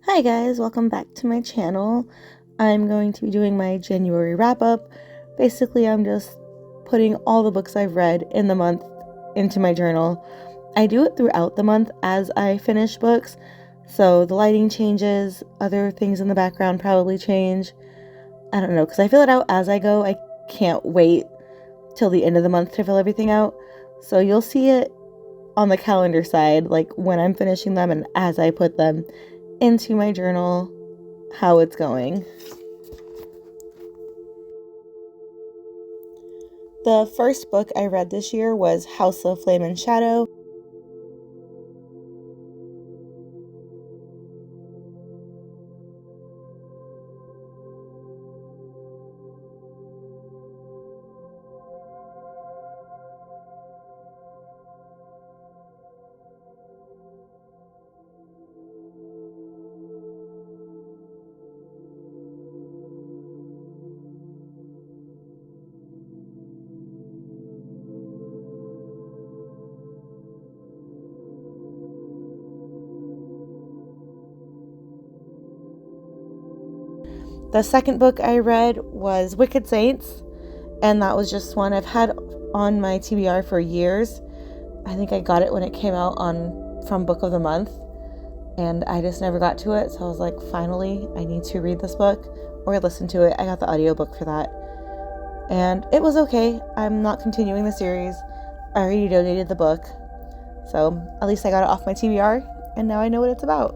Hi guys, welcome back to my channel. I'm going to be doing my January wrap up. Basically, I'm just putting all the books I've read in the month into my journal. I do it throughout the month as I finish books, so the lighting changes, other things in the background probably change. I don't know, because I fill it out as I go. I can't wait till the end of the month to fill everything out. So you'll see it on the calendar side, like when I'm finishing them and as I put them into my journal, how it's going. The first book I read this year was House of Flame and Shadow. The second book I read was Wicked Saints, and that was just one I've had on my TBR for years. I think I got it when it came out on from Book of the Month, and I just never got to it, so I was like, finally, I need to read this book or listen to it. I got the audiobook for that. And it was okay. I'm not continuing the series. I already donated the book. So at least I got it off my TBR, and now I know what it's about.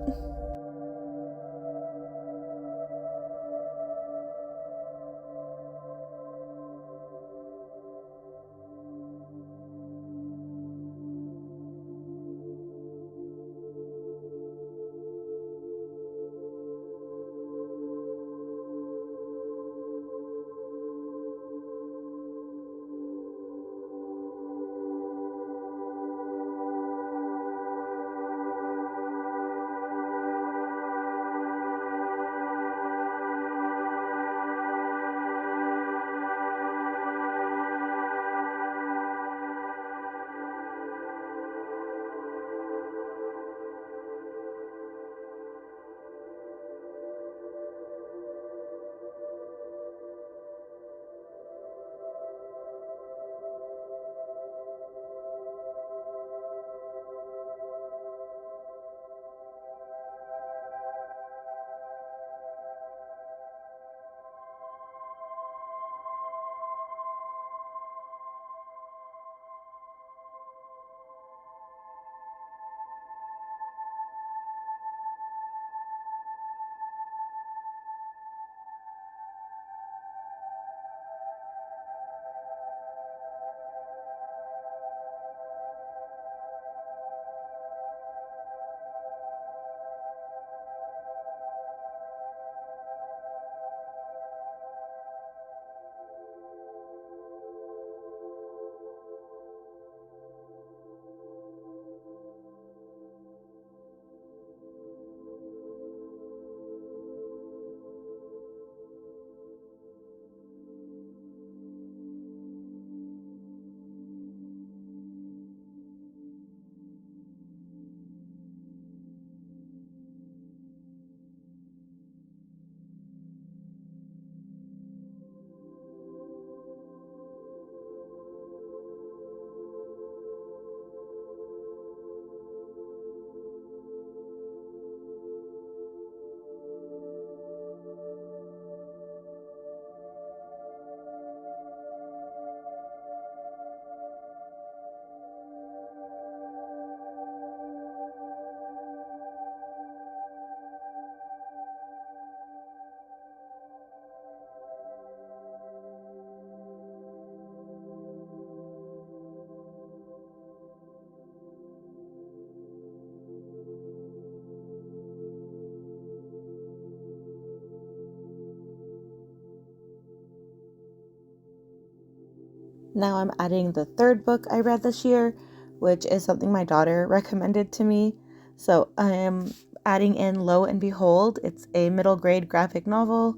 Now I'm adding the third book I read this year, which is something my daughter recommended to me. So I am adding in Lo and Behold. It's a middle grade graphic novel.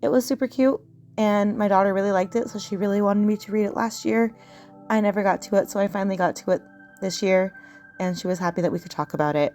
It was super cute, and my daughter really liked it, so she really wanted me to read it last year. I never got to it, so I finally got to it this year, and she was happy that we could talk about it.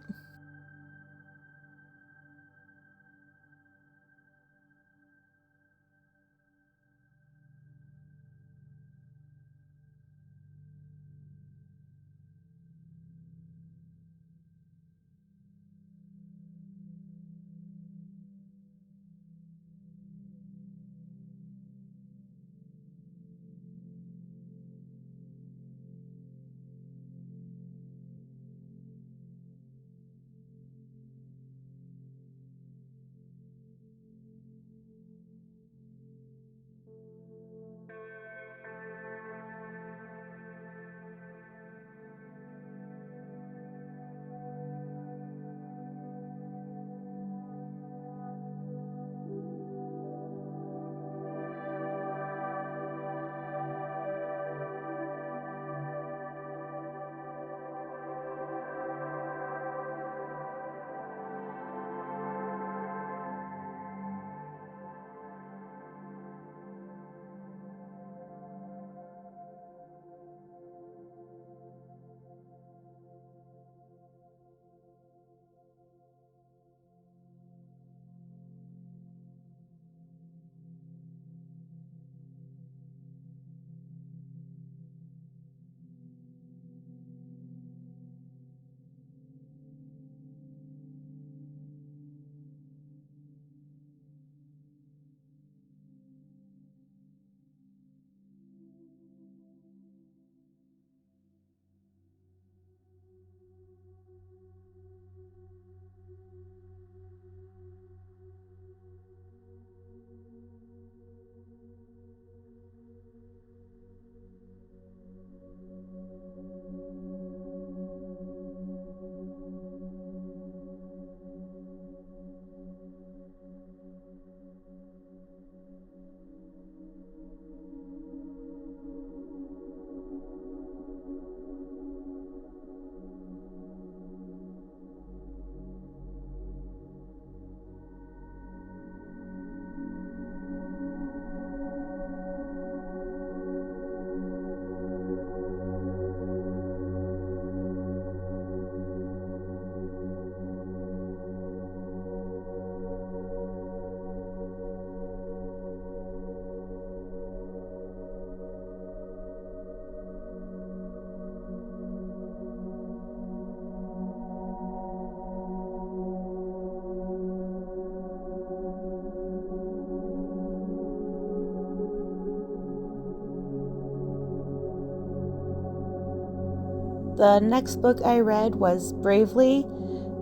The next book I read was Bravely,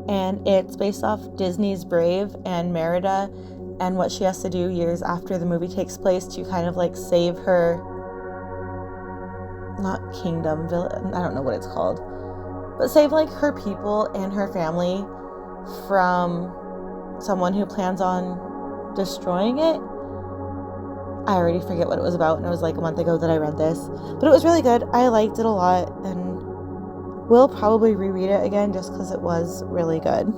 and it's based off Disney's Brave and Merida and what she has to do years after the movie takes place to kind of like save her, not kingdom, I don't know what it's called, but save like her people and her family from someone who plans on destroying it. I already forget what it was about, and it was like a month ago that I read this, but it was really good. I liked it a lot, and will probably reread it again just because it was really good.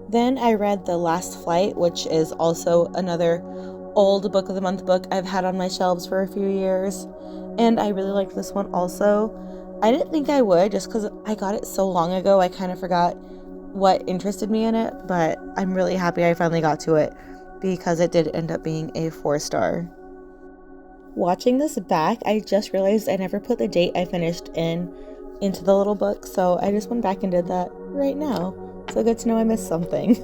Then I read The Last Flight, which is also another old book of the month book I've had on my shelves for a few years, and I really liked this one also. I didn't think I would just because I got it so long ago. I kind of forgot what interested me in it, but I'm really happy I finally got to it because it did end up being a 4-star. Watching this back, I just realized I never put the date I finished into the little book, so I just went back and did that right now. So good to know I missed something.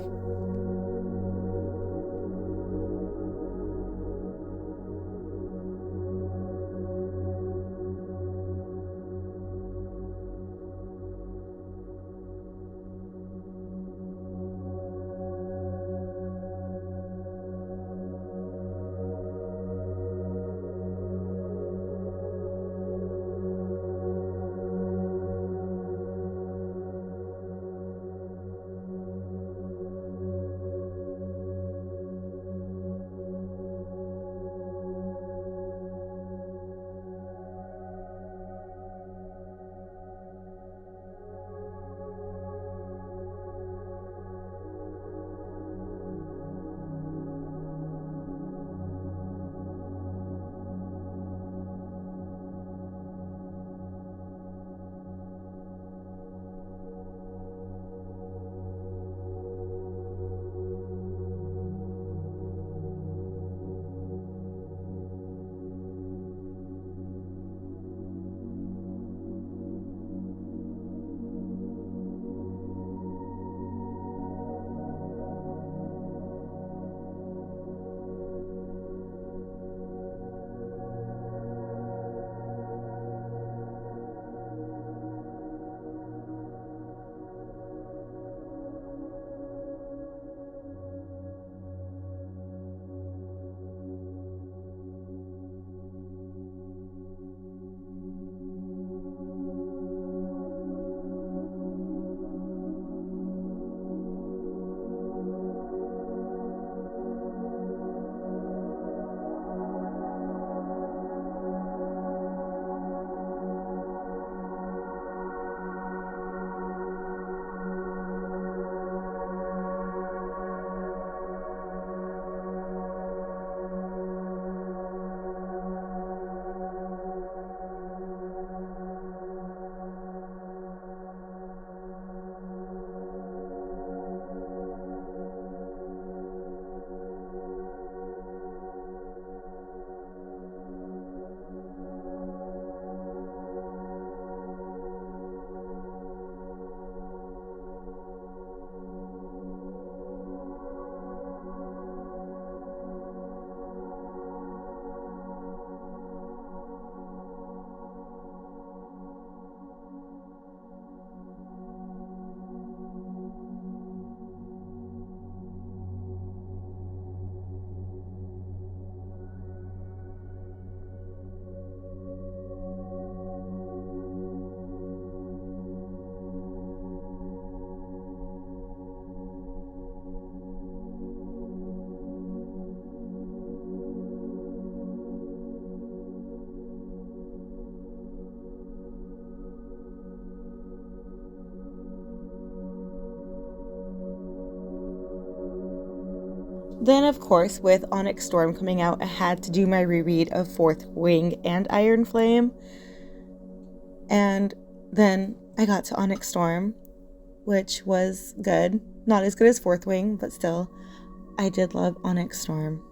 Then, of course, with Onyx Storm coming out, I had to do my reread of Fourth Wing and Iron Flame. And then I got to Onyx Storm, which was good. Not as good as Fourth Wing, but still, I did love Onyx Storm.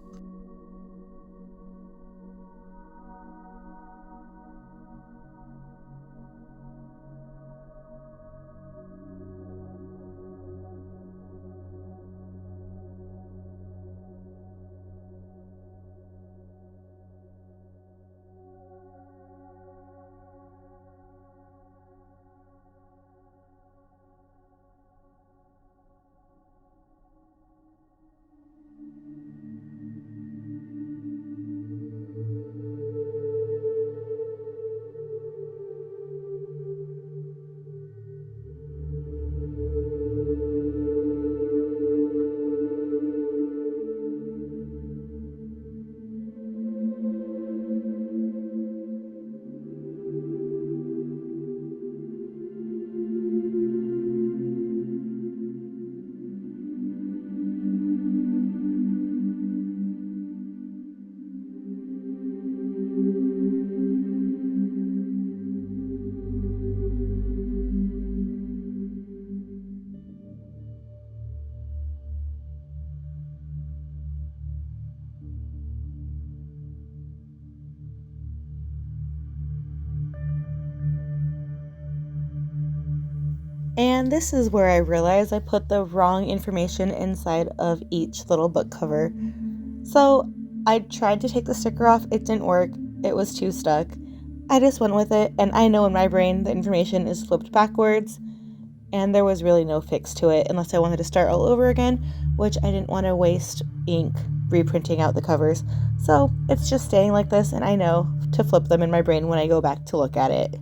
And this is where I realized I put the wrong information inside of each little book cover. So I tried to take the sticker off, it didn't work, it was too stuck. I just went with it, and I know in my brain the information is flipped backwards, and there was really no fix to it unless I wanted to start all over again, which I didn't want to waste ink reprinting out the covers. So it's just staying like this, and I know to flip them in my brain when I go back to look at it.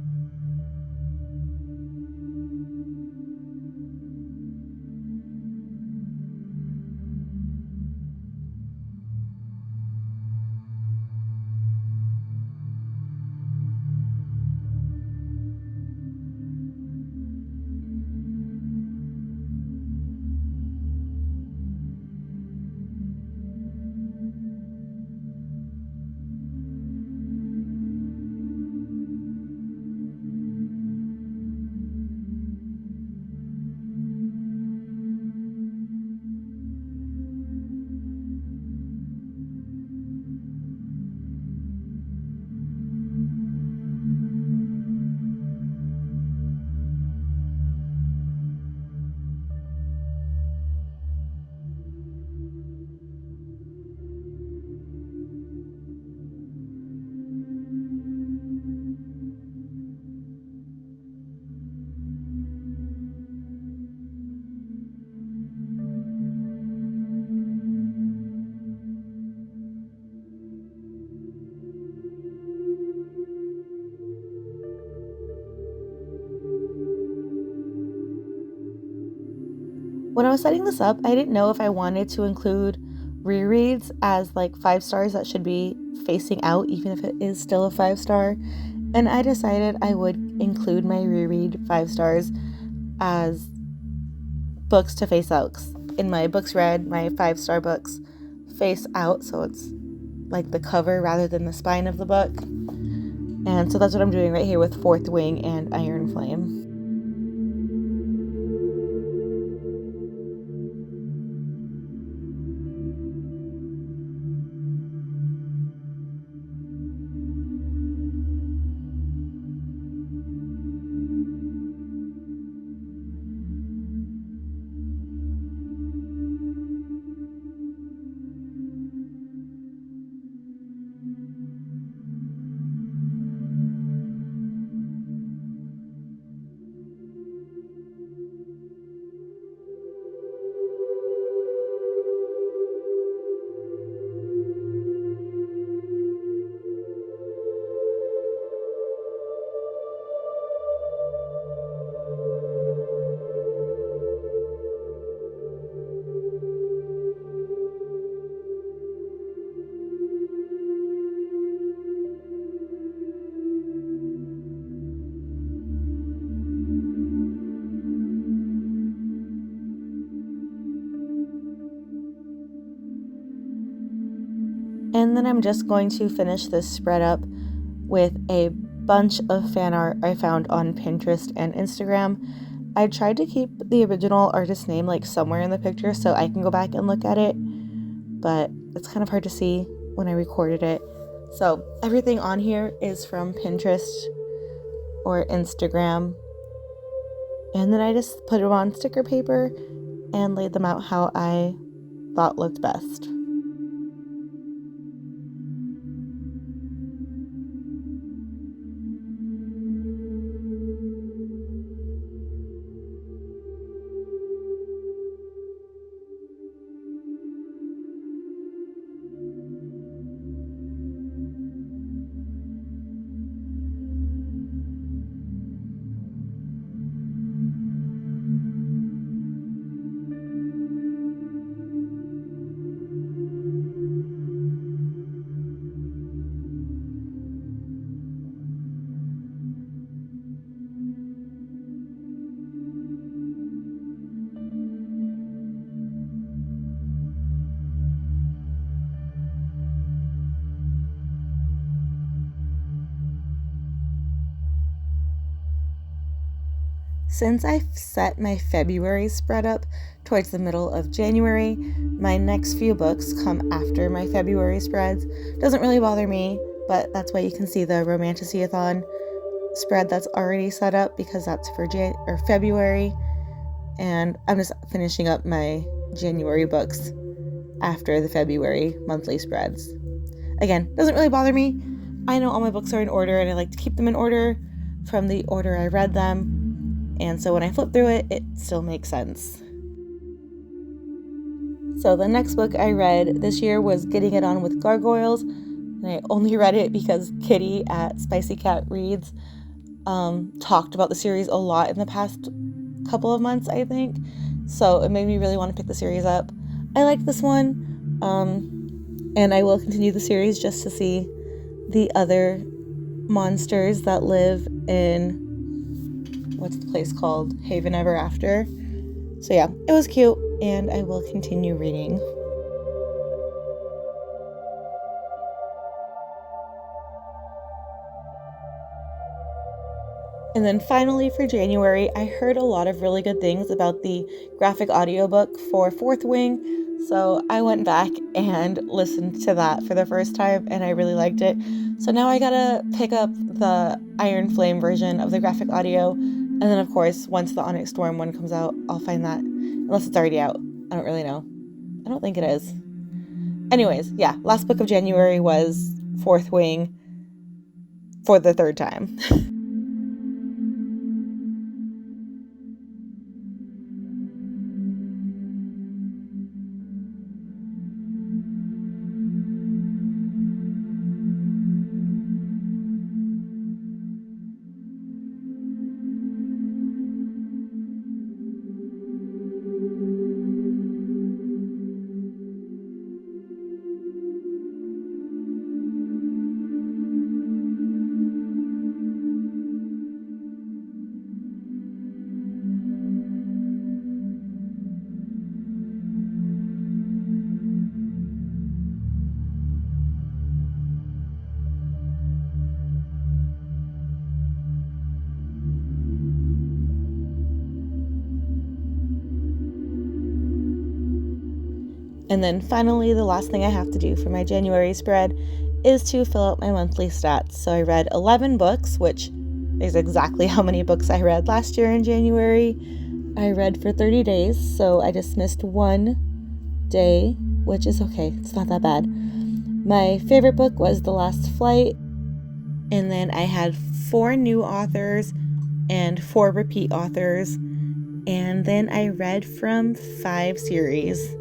When I was setting this up, I didn't know if I wanted to include rereads as like 5 stars that should be facing out, even if it is still a 5-star. And I decided I would include my reread 5 stars as books to face out. In my books read, my 5-star books face out, so it's like the cover rather than the spine of the book. And so that's what I'm doing right here with Fourth Wing and Iron Flame. And then I'm just going to finish this spread up with a bunch of fan art I found on Pinterest and Instagram. I tried to keep the original artist name like somewhere in the picture so I can go back and look at it, but it's kind of hard to see when I recorded it. So everything on here is from Pinterest or Instagram, and then I just put it on sticker paper and laid them out how I thought looked best. Since I've set my February spread up towards the middle of January, my next few books come after my February spreads. Doesn't really bother me, but that's why you can see the Romantasy-a-thon spread that's already set up because that's for February, and I'm just finishing up my January books after the February monthly spreads. Again, doesn't really bother me. I know all my books are in order and I like to keep them in order from the order I read them. And so when I flip through it, it still makes sense. So the next book I read this year was Getting It On with Gargoyles. And I only read it because Kitty at Spicy Cat Reads talked about the series a lot in the past couple of months, I think. So it made me really want to pick the series up. I like this one. And I will continue the series just to see the other monsters that live in, what's the place called? Haven Ever After. So yeah, it was cute, and I will continue reading. And then finally for January, I heard a lot of really good things about the graphic audiobook for Fourth Wing. So I went back and listened to that for the first time, and I really liked it. So now I gotta pick up the Iron Flame version of the graphic audio. And then, of course, once the Onyx Storm one comes out, I'll find that. Unless it's already out. I don't really know. I don't think it is. Anyways, yeah, last book of January was Fourth Wing for the third time. And then finally, the last thing I have to do for my January spread is to fill out my monthly stats. So I read 11 books, which is exactly how many books I read last year in January. I read for 30 days, so I just missed one day, which is okay. It's not that bad. My favorite book was The Last Flight, and then I had 4 new authors and 4 repeat authors, and then I read from 5 series.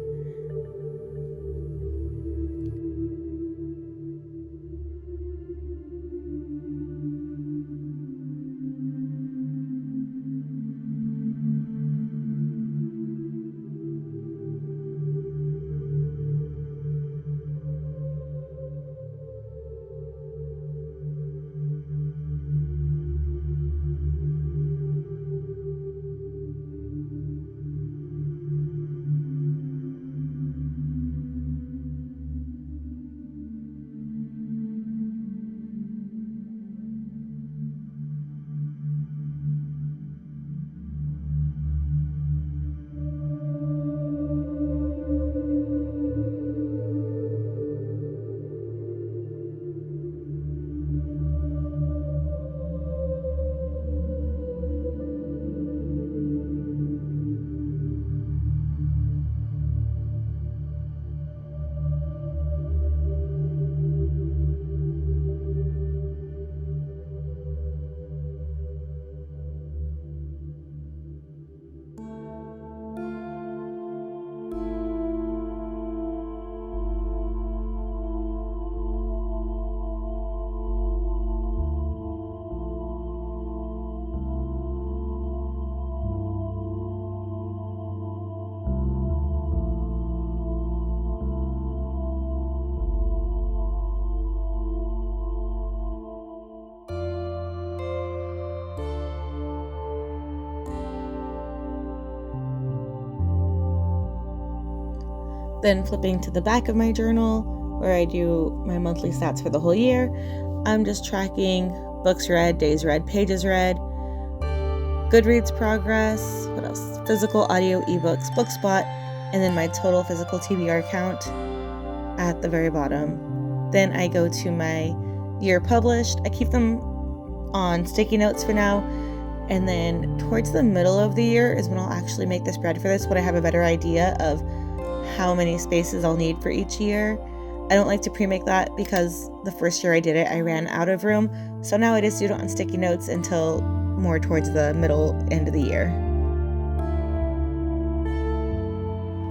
Then flipping to the back of my journal where I do my monthly stats for the whole year, I'm just tracking books read, days read, pages read, Goodreads progress, what else? Physical, audio, ebooks, BookSpot, and then my total physical TBR count at the very bottom. Then I go to my year published. I keep them on sticky notes for now, and then towards the middle of the year is when I'll actually make the spread for this, when I have a better idea of how many spaces I'll need for each year. I don't like to pre-make that because the first year I did it, I ran out of room. So now I just do it on sticky notes until more towards the middle end of the year.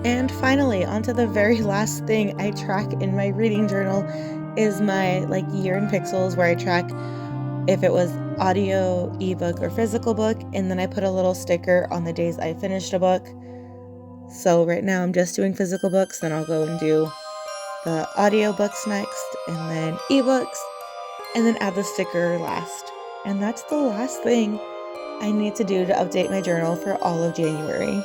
And finally, onto the very last thing I track in my reading journal is my year in pixels, where I track if it was audio, ebook, or physical book, and then I put a little sticker on the days I finished a book. So right now I'm just doing physical books, then I'll go and do the audio books next, and then ebooks, and then add the sticker last. And that's the last thing I need to do to update my journal for all of January.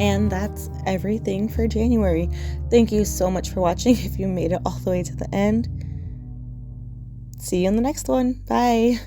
And that's everything for January. Thank you so much for watching if you made it all the way to the end. See you in the next one. Bye.